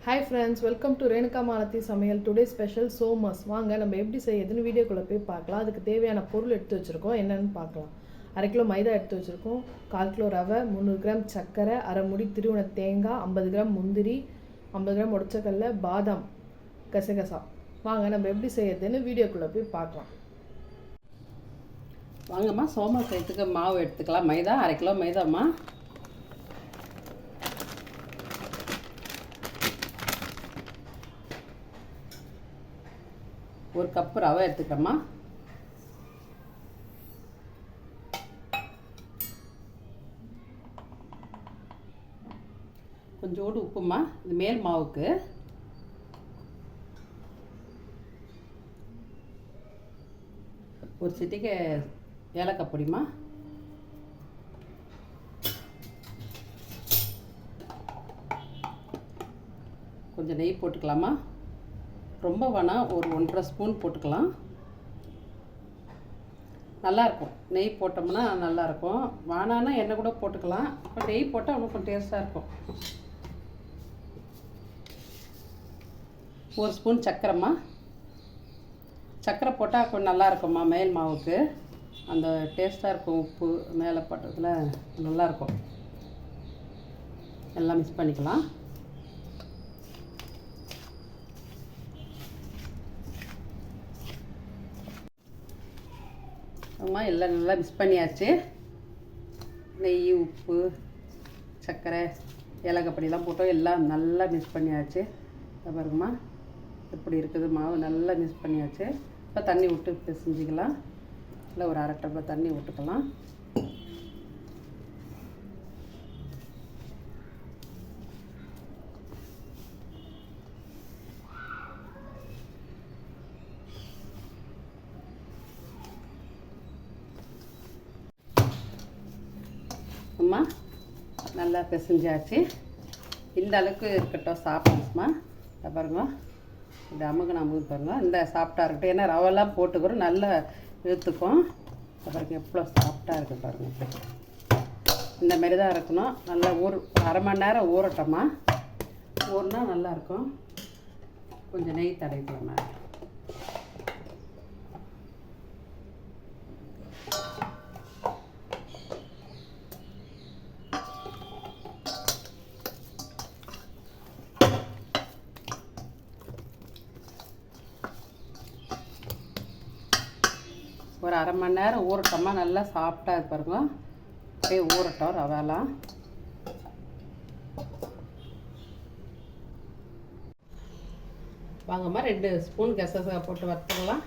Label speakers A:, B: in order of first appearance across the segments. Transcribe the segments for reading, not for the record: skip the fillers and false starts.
A: Hi friends, welcome to Renuka Malathi சமையல். Today special somas. வாங்க நம்ம எப்படி செய்யுதுன்னு வீடியோக்குள்ளே போய் பார்க்கலாம். அதுக்கு தேவையான பொருள் எடுத்து வச்சுருக்கோம், என்னென்னு பார்க்கலாம். 1/2 கிலோ மைதா எடுத்து வச்சுருக்கோம், 1/4 கிலோ ரவை, 300 கிராம் சர்க்கரை, 1/2 முடி திருவன தேங்காய், 50 கிராம் முந்திரி, 50 கிராம் உடச்சக்கல்ல, பாதாம், கசகசா. வாங்க நம்ம எப்படி செய்யுதுன்னு வீடியோக்குள்ளே போய் பார்க்கலாம்.
B: வாங்கம்மா, சோமஸ் செய்யறதுக்கு மாவு எடுத்துக்கலாம். மைதா 1/2 கிலோ மைதாம்மா. ஒரு கப்பு ரவை எடுத்துக்கிறோம்மா. கொஞ்சோண்டு உப்புமா, இது மேல் மாவுக்கு. ஒரு சிட்டிகை ஏலக்காய் பொடிமா. கொஞ்சம் நெய் போட்டுக்கலாமா. ரொம்ப வேணாம், ஒரு 1.5 ஸ்பூன் போட்டுக்கலாம். நல்லாயிருக்கும், நெய் போட்டோம்னா நல்லாயிருக்கும். வேணான்னா எண்ணெய் கூட போட்டுக்கலாம். இப்போ நெய் போட்டால் இன்னும் கொஞ்சம் டேஸ்ட்டாக இருக்கும். 1 ஸ்பூன் சர்க்கரைம்மா. சர்க்கரை போட்டால் கொஞ்சம் நல்லாயிருக்கும்மா, மேல் மாவுக்கு அந்த டேஸ்ட்டாக இருக்கும். உப்பு மேலே போட்டதில் நல்லாயிருக்கும். எல்லாம் மிக்ஸ் பண்ணிக்கலாம். எல்லாம் நல்லா மிக்ஸ் பண்ணியாச்சு. நெய், உப்பு, சர்க்கரை, ஏலக்காய் பொடியெல்லாம் போட்டோம். எல்லாம் நல்லா மிக்ஸ் பண்ணியாச்சு. பாருங்கம்மா எப்படி இருக்குது மாவு, நல்லா மிக்ஸ் பண்ணியாச்சு. இப்போ தண்ணி விட்டு பிசைஞ்சிக்கலாம். இல்லை ஒரு 1/2 டம்ளர் தண்ணி விட்டுக்கலாம். அம்மா நல்லா பிசைஞ்சாச்சு. இந்த அளவுக்கு இருக்கட்டும், சாப்பிடுமா. பாருங்க, இந்த அமுகு பாருங்க, இந்த சாஃப்டாக இருக்கட்டும். ஏன்னா ரவெல்லாம் போட்டுக்கிறோம், நல்லா இழுத்துக்கும். பாருங்க எவ்வளோ சாஃப்டாக இருக்குது பாருங்க. இந்த மாதிரி தான் இருக்கணும். நல்லா 1/2 மணி நேரம் ஊறட்டோம்மா. ஊறினா நல்லாயிருக்கும். கொஞ்சம் நெய் தடவிக்கலாமா. ஒரு 1/2 மணி நேரம் ஊறட்டோம்மா. நல்லா சாஃப்டாக இது பாருங்க. அப்படியே ஊறட்டும் ரவைலாம். வாங்கம்மா, 2 ஸ்பூன் கசகசா போட்டு வறுத்துக்கலாம்.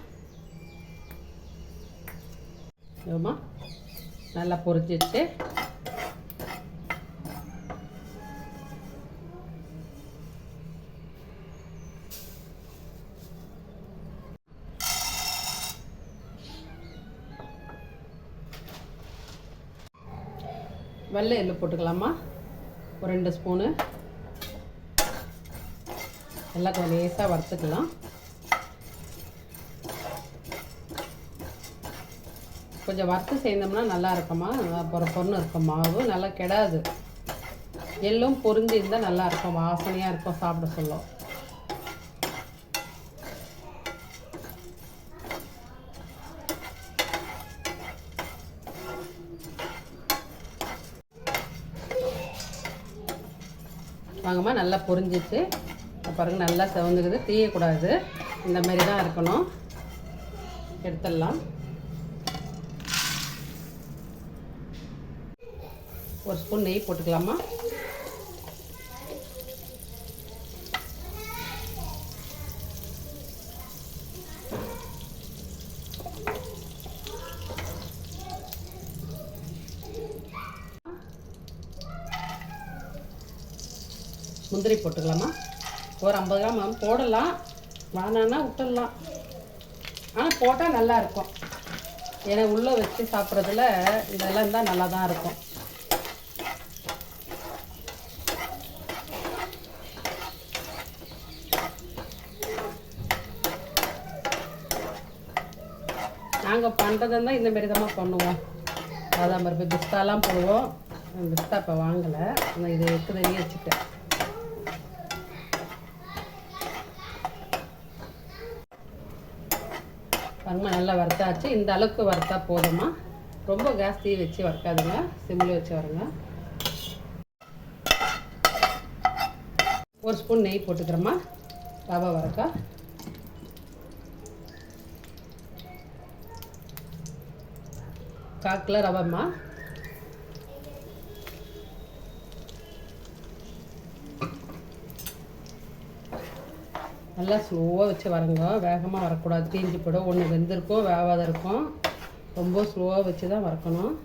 B: ஏம்மா நல்லா பொரிச்சிச்சு. வெள்ளை எள்ளு போட்டுக்கலாமா. ஒரு 2 ஸ்பூனு. எல்லாம் கொஞ்சம் லேசாக வறுத்துக்கலாம். கொஞ்சம் வறுத்து சேர்ந்தோம்னா நல்லா இருக்குமா. பொறுன்னு இருக்கும் மாவு, நல்லா கெடாது. எள்ளும் பொரிஞ்சு இருந்தால் நல்லா இருக்கும், வாசனையாக இருக்கும் சாப்பிட சொல்லும். வாங்கம்மா, நல்லா பொரிஞ்சிச்சு பாருங்க. நல்லா செவந்துக்குது, தீயக்கூடாது. இந்த மாதிரி தான் இருக்கணும். எடுத்துடலாம். ஒரு ஸ்பூன் நெய் போட்டுக்கலாமா. முந்திரி போட்டுக்கலாமா. ஒரு 50 கிராம் போடலாம், வேணான்னா விட்டுடலாம். ஆனால் போட்டால் நல்லா இருக்கும். ஏன்னா உள்ளே வச்சு சாப்பிட்றதுல இதெல்லாம் தான் நல்லா தான் இருக்கும். நாங்கள் பண்ணுறதுன்னா இந்த மாரி தான் பண்ணுவோம். பாதாம் பருப்பு, பிஸ்தாலாம் போடுவோம். பிஸ்தா இப்போ வாங்கலை, நான் இது இருக்குதுன்னு வச்சுட்டேன். பாருங்கம்மா நல்லா வறுத்தாச்சு. இந்த அளவுக்கு வறுத்தா போதுமா. ரொம்ப கேஸ் தீ வச்சு வறுக்காதுங்க, சிம்மில் வச்சு வருங்க. 1 ஸ்பூன் நெய் போட்டுக்கிறோம்மா. ரவை வறுக்கா 1/4 கிலோ ரவைம்மா. நல்லா ஸ்லோவாக வச்சு வரங்க, வேகமாக வரக்கூடாது, தீஞ்சு போடும். ஒன்று வெந்திருக்கும், வேகாத இருக்கும். ரொம்ப ஸ்லோவாக வச்சு தான் வறுக்கணும்.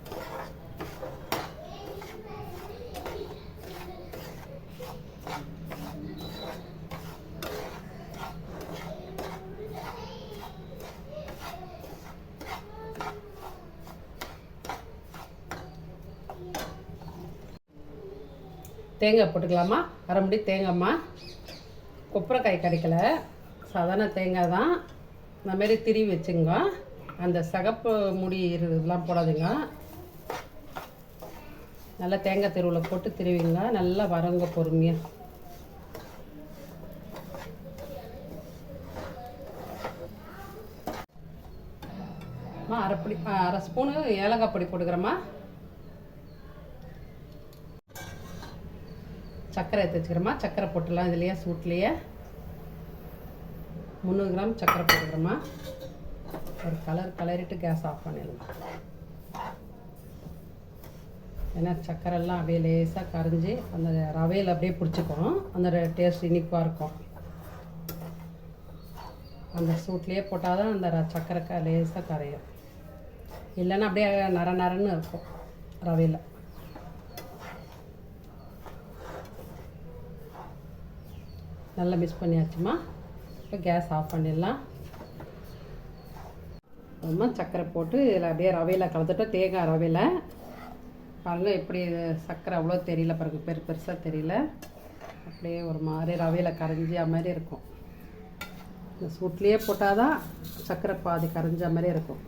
B: தேங்காய் போட்டுக்கலாமா. 1/2 முடி தேங்காய்மா. கொப்பரைக்காய் கிடைக்கல, சாதாரண தேங்காய் தான். இந்தமாரி திருவி வச்சுங்க. அந்த சகப்பு முடி இதெல்லாம் போடாதுங்க. நல்லா தேங்காய் தெருவில் போட்டு திருவிங்க. நல்லா வரங்க பொறுமையாக. அரை ஸ்பூனு ஏலக்காய் பொடி போட்டுக்கிறேம்மா. சர்க்கரை எடுத்து வச்சுக்கிறேம்மா. சர்க்கரை போட்டுடலாம் இதுலையே, சூட்லேயே. 300 கிராம் சர்க்கரை போட்டுக்கிறேம்மா. ஒரு கலரிட்டு கேஸ் ஆஃப் பண்ணிடலாம். ஏன்னா சர்க்கரைலாம் அப்படியே லேசாக கரைஞ்சி அந்த ரவையில் அப்படியே பிடிச்சிக்கும். அந்த டேஸ்ட் இனிப்பாக இருக்கும். அந்த சூட்லேயே போட்டால் தான் அந்த சர்க்கரை லேசாக கரையும். இல்லைன்னா அப்படியே நரன்னு இருக்கும் ரவையில். நல்லா மிக்ஸ் பண்ணியாச்சுமா. இப்போ கேஸ் ஆஃப் பண்ணிடலாம். அப்புறமா சர்க்கரை போட்டு இதில் அப்படியே ரவையில் கலந்துட்டோம். தேங்காய் ரவையில் பாருங்கள் எப்படி சர்க்கரை அவ்வளோ தெரியல பாருங்கள், பெருசாக தெரியல. அப்படியே ஒரு மாதிரி ரவையில் கரைஞ்ச மாதிரி இருக்கும். இந்த சூட்லேயே போட்டால் தான் சர்க்கரை பாதி கரைஞ்ச மாதிரி இருக்கும்.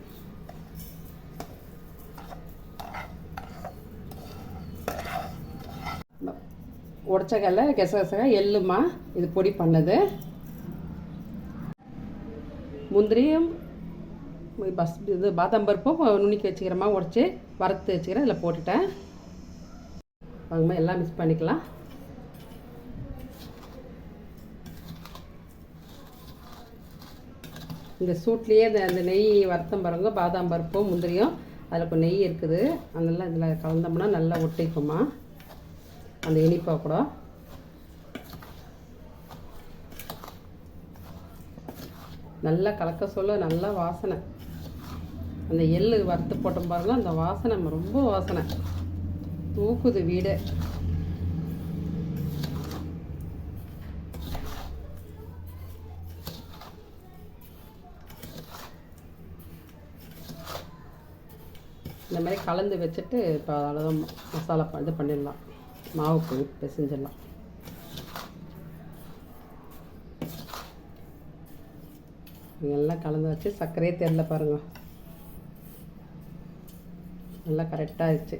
B: உடச்ச கடலை, கெசகசகாய், எள்ளுமா இது பொடி பண்ணது. முந்திரியும் இது பாதாம் பருப்பும் நுணுக்கி வச்சுக்கிறேம்மா. உடச்சி வறுத்து வச்சுக்கிறேன். இதில் போட்டுட்டேன். வாங்கம்மா எல்லாம் மிக்ஸ் பண்ணிக்கலாம். இந்த சூட்லேயே அந்த நெய் வறுத்தம் பாருங்க, பாதாம் பருப்பும் முந்திரியும் அதில் இப்போ நெய் இருக்குது. அதெல்லாம் இதில் கலந்தோம்னா நல்லா ஒட்டிக்குமா அந்த இனிப்பாக கூட. நல்லா கலக்க சொல்ல நல்லா வாசனை. அந்த எள்ளு வறுத்து போட்டோம் பாருங்க, அந்த வாசனை ரொம்ப வாசனை தூக்குது வீடு. இந்த மாதிரி கலந்து வச்சுட்டு இப்போ அவ்வளோதான் மசாலா இது பண்ணிடலாம். மாவுக்கு பிசைஞ்சிடலாம். எல்லாம் கலந்து வச்சு சர்க்கரையே தெரியல பாருங்க, நல்லா கரெக்டாக ஆயிடுச்சு.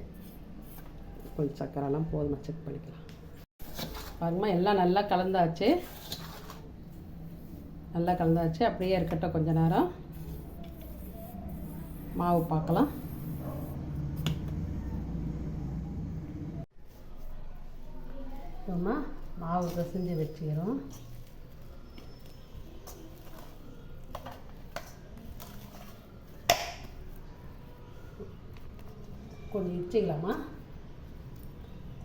B: கொஞ்சம் சர்க்கரைலாம் போதுமா செக் பண்ணிக்கலாம். பாருங்கம்மா எல்லாம் நல்லா கலந்தாச்சு. நல்லா கலந்தாச்சு. அப்படியே இருக்கட்டும் கொஞ்ச நேரம். மாவு பார்க்கலாம். அப்புறமா மாவு பிசைஞ்சு வச்சுக்கிறோம். கொஞ்சம் இடிச்சிக்கலாமா.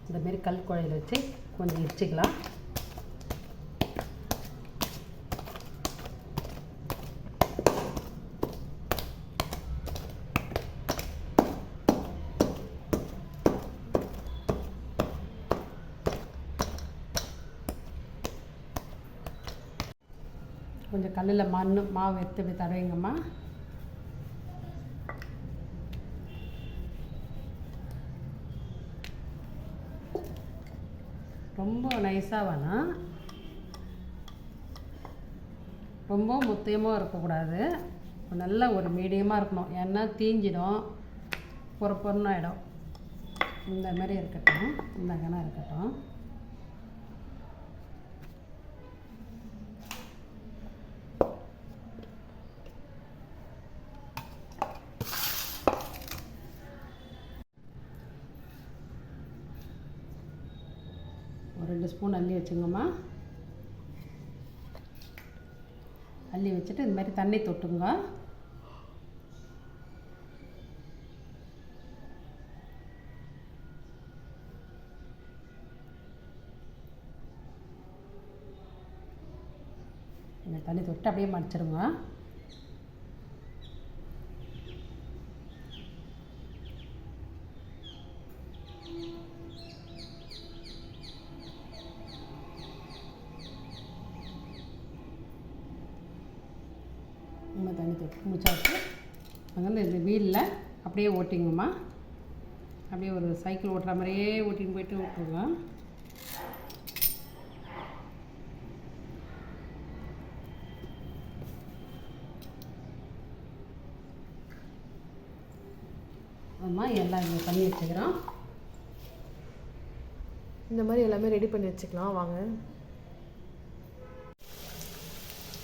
B: இந்தமாரி கல் குழையில் வச்சு கொஞ்சம் இடிச்சிக்கலாம். கொஞ்சம் கல்லில் மாவு எடுத்து இப்படி தடவைங்கம்மா. ரொம்ப நைஸாக வேணாம், ரொம்ப முத்தையமாக இருக்கக்கூடாது. நல்லா ஒரு மீடியமாக இருக்கணும். ஏன்னா தீஞ்சிடும், பொறுன்னு ஆகிடும். இந்த மாதிரி இருக்கட்டும், இந்த கணம் இருக்கட்டும். 2 ஸ்பூன் அள்ளி வச்சுங்கம்மா. அள்ளி வச்சுட்டு இந்த மாதிரி தண்ணி தொட்டுங்க. இந்த தண்ணி தொட்டு அப்படியே மடிச்சிடுங்க. நம்ம தண்ணி தொட்டு முடிச்சாச்சு. அங்கே இந்த வீலில் அப்படியே ஓட்டிங்கம்மா. அப்படியே ஒரு சைக்கிள் ஓட்டுற மாதிரியே ஓட்டின்னு போயிட்டு ஓட்டுருங்க. அம்மா எல்லாம் இங்கே பண்ணி வச்சுக்கிறோம்.
A: இந்த மாதிரி எல்லாமே ரெடி பண்ணி வச்சுக்கலாம் வாங்க.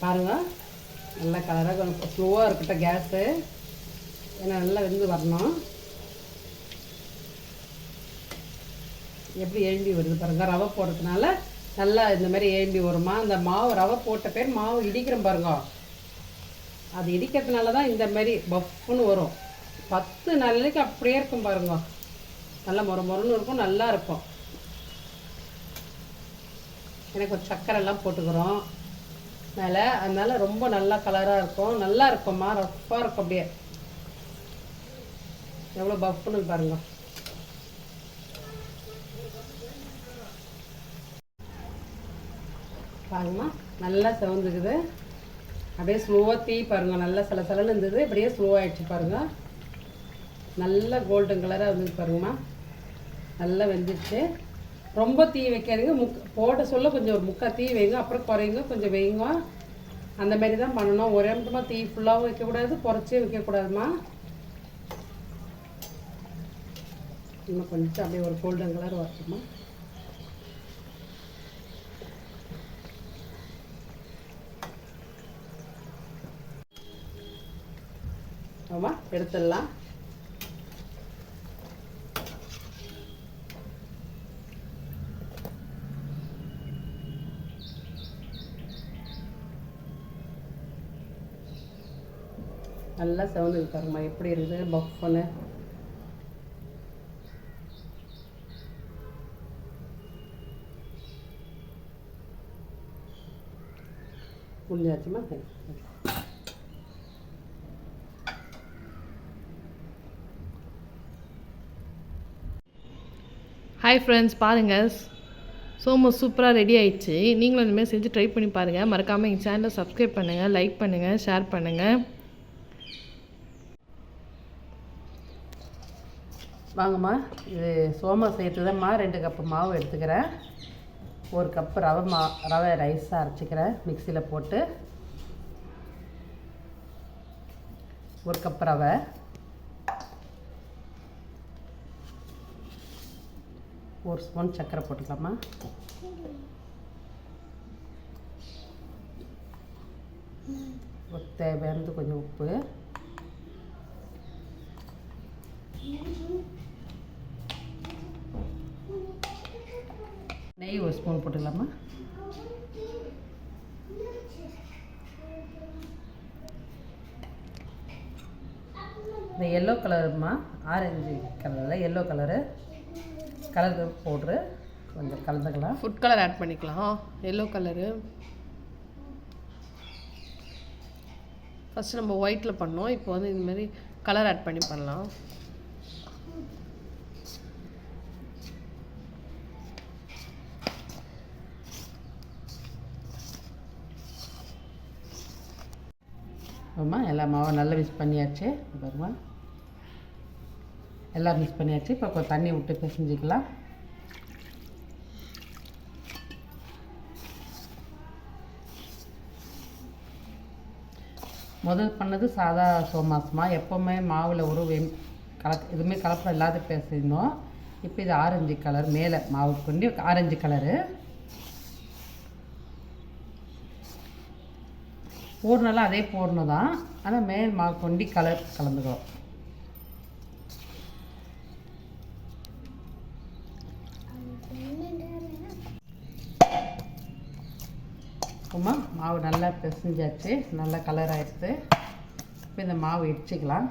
B: பாருங்கள், நல்லா கலராக கொஞ்சம் ஸ்லோவாக இருக்கட்டும் கேஸு, ஏன்னா நல்லா வெந்து வரணும். எப்படி எழும்பி வருது பாருங்கள், ரவை போடுறதுனால நல்லா இந்த மாதிரி எழும்பி வருமா. அந்த மாவு ரவை போட்ட பேர் மாவு இடிக்கிறோம் பாருங்க, அது இடிக்கிறதுனால தான் இந்த மாதிரி பஃப்னு வரும். 10 நாளைக்கு அப்படியே இருக்கும் பாருங்க, நல்லா மொறுன்னு இருக்கும், நல்லா இருக்கும். எனக்கு ஒரு சக்கரைலாம் போட்டுக்கிறோம் மேலே, அதனால ரொம்ப நல்லா கலராக இருக்கும், நல்லா இருக்கும்மா, ரஃப்பாக இருக்கும். அப்படியே எவ்வளோ பஃப்னு பாருங்க. பாருங்கம்மா நல்லா செவந்துக்குது. அப்படியே ஸ்லோவாக தீ பாருங்கள், நல்லா சலசலன்னு இருந்தது, அப்படியே ஸ்லோவாகிடுச்சு பாருங்கள். நல்லா கோல்டன் கலராக இருந்தது பாருங்கம்மா, நல்லா வெந்துடுச்சு. ரொம்ப தீ வைக்காதீங்க, போட சொல்ல கொஞ்சம் ஒரு முக்கால் தீ வைங்க, அப்புறம் குறைங்க, கொஞ்சம் வைங்க. அந்த மாதிரி தான் பண்ணணும். ஒரே மட்டுமா தீ ஃபுல்லாகவும் வைக்கக்கூடாது, குறைச்சே வைக்கக்கூடாதுமா. இன்னும் கொஞ்சம் அப்படியே ஒரு கோல்டன் கலர் வரட்டுமா. ஆமாம், எடுத்துடலாம். நல்லா செவந்து பாருங்கம்மா, எப்படி இருக்குது பஃப்னு. முடிஞ்சாச்சுமா.
A: ஹாய் ஃப்ரெண்ட்ஸ், பாருங்கள் சோமோஸ் சூப்பராக ரெடி ஆயிடுச்சு. நீங்களும் இனிமேல் செஞ்சு ட்ரை பண்ணி பாருங்கள். மறக்காமல் எங்கள் சேனலை சப்ஸ்கிரைப் பண்ணுங்கள், லைக் பண்ணுங்கள், ஷேர் பண்ணுங்கள்.
B: வாங்கம்மா, இது சோமா செய்யறதுதான்மா. 2 கப்பு மாவு எடுத்துக்கிறேன். 1 கப்பு ரவை ரைஸாக அரைச்சிக்கிறேன் மிக்சியில் போட்டு. 1 கப்பு ரவை, 1 ஸ்பூன் சர்க்கரை போட்டுக்கலாமா. தேவையானது கொஞ்சம் உப்பு, நெய் 1 ஸ்பூன் போட்டுக்கலாமா. இந்த எல்லோ கலருமா, ஆரஞ்சு கலரில் எல்லோ கலரு பவுட்ரு கொஞ்சம் கலந்துக்கலாம்.
A: ஃபுட் கலர் ஆட் பண்ணிக்கலாம். எல்லோ கலரு ஃபஸ்ட்டு நம்ம ஒயிட்டில் பண்ணோம், இப்போ வந்து இதுமாரி கலர் ஆட் பண்ணி பண்ணலாம்.
B: ஆமா, எல்லா மாவும் நல்லா மிக்ஸ் பண்ணியாச்சு பாருமா, எல்லாம் மிக்ஸ் பண்ணியாச்சு. இப்போ கொஞ்சம் தண்ணி விட்டு பிசைஞ்சிக்கலாம். முதல் பண்ணது சாதா சோமாஸ்மா, எப்போவுமே மாவில் ஒரு எதுவுமே கலப்படம் இல்லாத பேசியிருந்தோம். இப்போ இது ஆரஞ்சு கலர், மேலே மாவு கொண்டு ஆரஞ்சு கலரு போடணும்லாம் அதே போடணும் தான், ஆனால் மேல் மாவு கொண்டு கலர் கலந்துக்கிறோம். அம்மா மாவு நல்லா பிசைஞ்சாச்சு, நல்லா கலர் ஆகிடுது. இப்போ இந்த மாவு இடிச்சிக்கலாம்.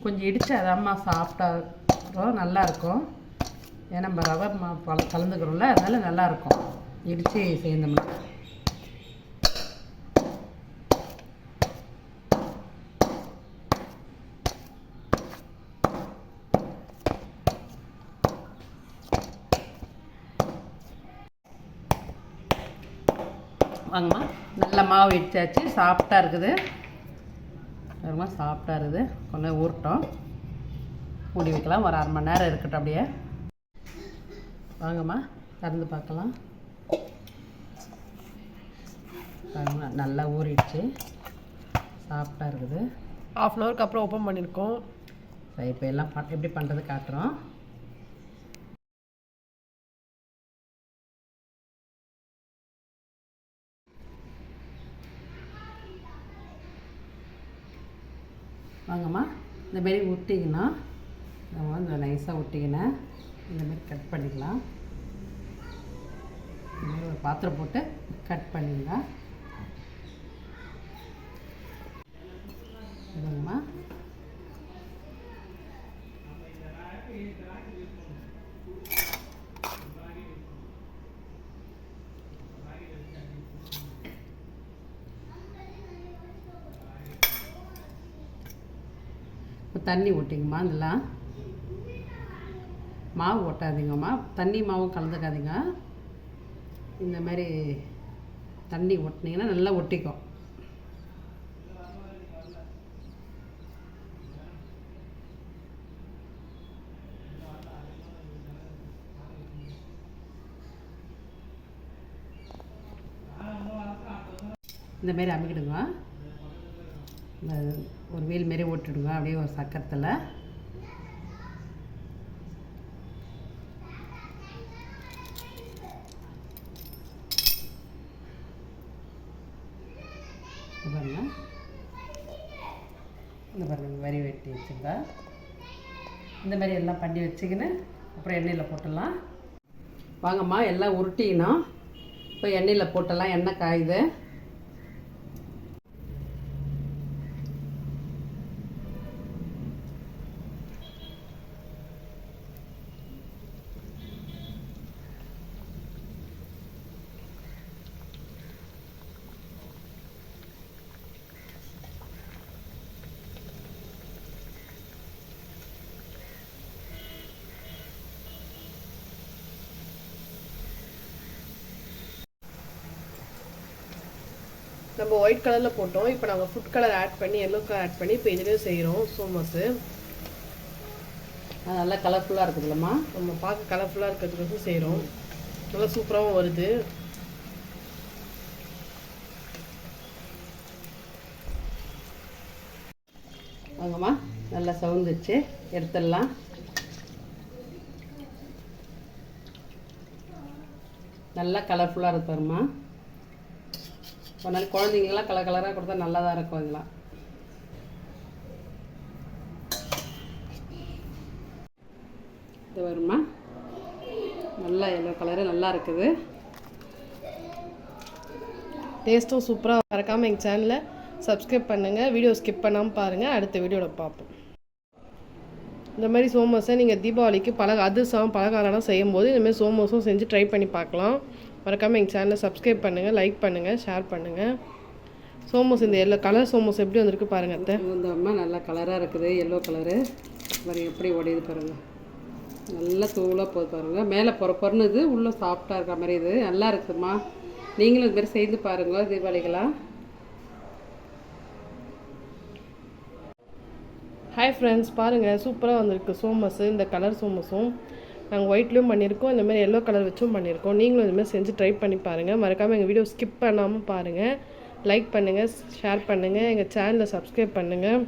B: கொஞ்சம் இடித்து அதாம்மா சாப்பிட்டா நல்லாயிருக்கும். ஏன்னா நம்ம ரவை கலந்துக்கிறோம்ல, அதனால நல்லாயிருக்கும் இடித்து சேர்ந்தோம்னா. வாங்கம்மா, நல்ல மாவு இடிச்சாச்சு, சாஃப்டாக இருக்குது. ரொம்ப சாஃப்டாக இருக்குது. கொஞ்சம் ஊறட்டும், மூடி வைக்கலாம். ஒரு 1/2 மணி நேரம் இருக்கட்டும் அப்படியே. வாங்கம்மா, திறந்து பார்க்கலாம். நல்லா ஊறிடுச்சு, சாஃப்டாக இருக்குது.
A: 1/2 அன் ஹவருக்கு அப்புறம் ஓப்பன் பண்ணியிருக்கோம்.
B: சரி, இப்போ எல்லாம் எப்படி பண்ணுறது காட்டுறோம். வாங்கம்மா, இந்தமாரி ஒட்டிங்கன்னா நம்ம இந்த நைஸாக ஒட்டிக்கினேன் இந்தமாரி கட் பண்ணிக்கலாம். ஒரு பாத்திரம் போட்டு கட் பண்ணிக்கலாம். இதுங்கம்மா, தண்ணி ஊட்டிங்கம்மா. இதெல்லாம் மாவு ஓட்டாதீங்கம்மா, தண்ணி மாவும் கலந்துக்காதீங்க. இந்த மாதிரி தண்ணி ஒட்டினீங்கன்னா நல்லா ஒட்டிக்கும். இந்த மாதிரி அமுக்கிடுங்க. இந்த ஒரு வீல் மாரி ஓட்டிடுங்க அப்படியே ஒரு சக்கரத்தில். பாருங்க, இந்த பாருங்க, இந்த மாதிரி வெட்டி வச்சுருந்தா இந்த மாதிரி எல்லாம் பண்ணி வச்சுக்கின்னு அப்புறம் எண்ணெயில் போட்டுடலாம். வாங்கம்மா, எல்லாம் உருட்டிக்கணும். இப்போ எண்ணெயில் போட்டலாம். எண்ணெய் காயுது.
A: நம்ம ஒயிட் கலரில் போட்டோம். இப்போ நாங்கள் ஃபுட் கலர் ஆட் பண்ணி எல்லோ கலர் ஆட் பண்ணி இப்போ இதுலேயும் செய்கிறோம் சோமோஸு.
B: நல்லா கலர்ஃபுல்லாக இருக்குதுல்லம்மா.
A: நம்ம பார்க்க கலர்ஃபுல்லாக இருக்கிறதுக்கு செய்கிறோம். நல்லா சூப்பராகவும் வருது.
B: வாங்கம்மா, நல்லா சவுந்துச்சு, எடுத்துடலாம். நல்லா கலர்ஃபுல்லாக இருக்கு பாருமா. ஒரு நாள் குழந்தைங்களாம் கலர் கலராக கொடுத்தா நல்லா தான் இருக்கும். இதெல்லாம் இது வருமா, நல்லா எல்லோ கலரு நல்லா இருக்குது.
A: டேஸ்ட்டும் சூப்பராக. மறக்காமல் எங்கள் சேனலை சப்ஸ்கிரைப் பண்ணுங்கள். வீடியோ ஸ்கிப் பண்ணாமல் பாருங்கள். அடுத்த வீடியோவில் பார்ப்போம். இந்த மாதிரி சோமோஸை நீங்கள் தீபாவளிக்கு அதிரசம் பலகாரம்லாம் செய்யும்போது இந்தமாதிரி சோமோஸும் செஞ்சு ட்ரை பண்ணி பார்க்கலாம். மறக்காமல் எங்கள் சேனலை சப்ஸ்கிரைப் பண்ணுங்கள், லைக் பண்ணுங்கள், ஷேர் பண்ணுங்கள். சோமோஸ் இந்த எல்லோ கலர் சோமோஸ் எப்படி வந்திருக்கு பாருங்கள். அத்தை
B: இந்த அம்மா நல்லா கலராக இருக்குது, எல்லோ கலரு. பாருங்கள் எப்படி உடையுது பாருங்கள், நல்லா தூளாக போகுது பாருங்கள். மேலே பொறணுது, உள்ளே சாஃப்டாக இருக்க மாதிரி இது நல்லா இருக்குதுமா. நீங்களும் இதுமாரி செய்து பாருங்கள் தீபாவளிக்கெல்லாம்.
A: ஹாய் ஃப்ரெண்ட்ஸ், பாருங்கள் சூப்பராக வந்திருக்கு சோமோஸு. இந்த கலர் சோமோஸும் நாங்கள் ஒயிட்லேயும் பண்ணியிருக்கோம், இந்தமாதிரி எல்லோ கலர் வச்சும் பண்ணியிருக்கோம். நீங்களும் இதுமாதிரி செஞ்சு ட்ரை பண்ணி பாருங்கள். மறக்காமல் எங்கள் வீடியோ ஸ்கிப் பண்ணாமல் பாருங்கள். லைக் பண்ணுங்கள், ஷேர் பண்ணுங்கள், எங்கள் சேனலை சப்ஸ்கிரைப் பண்ணுங்கள்.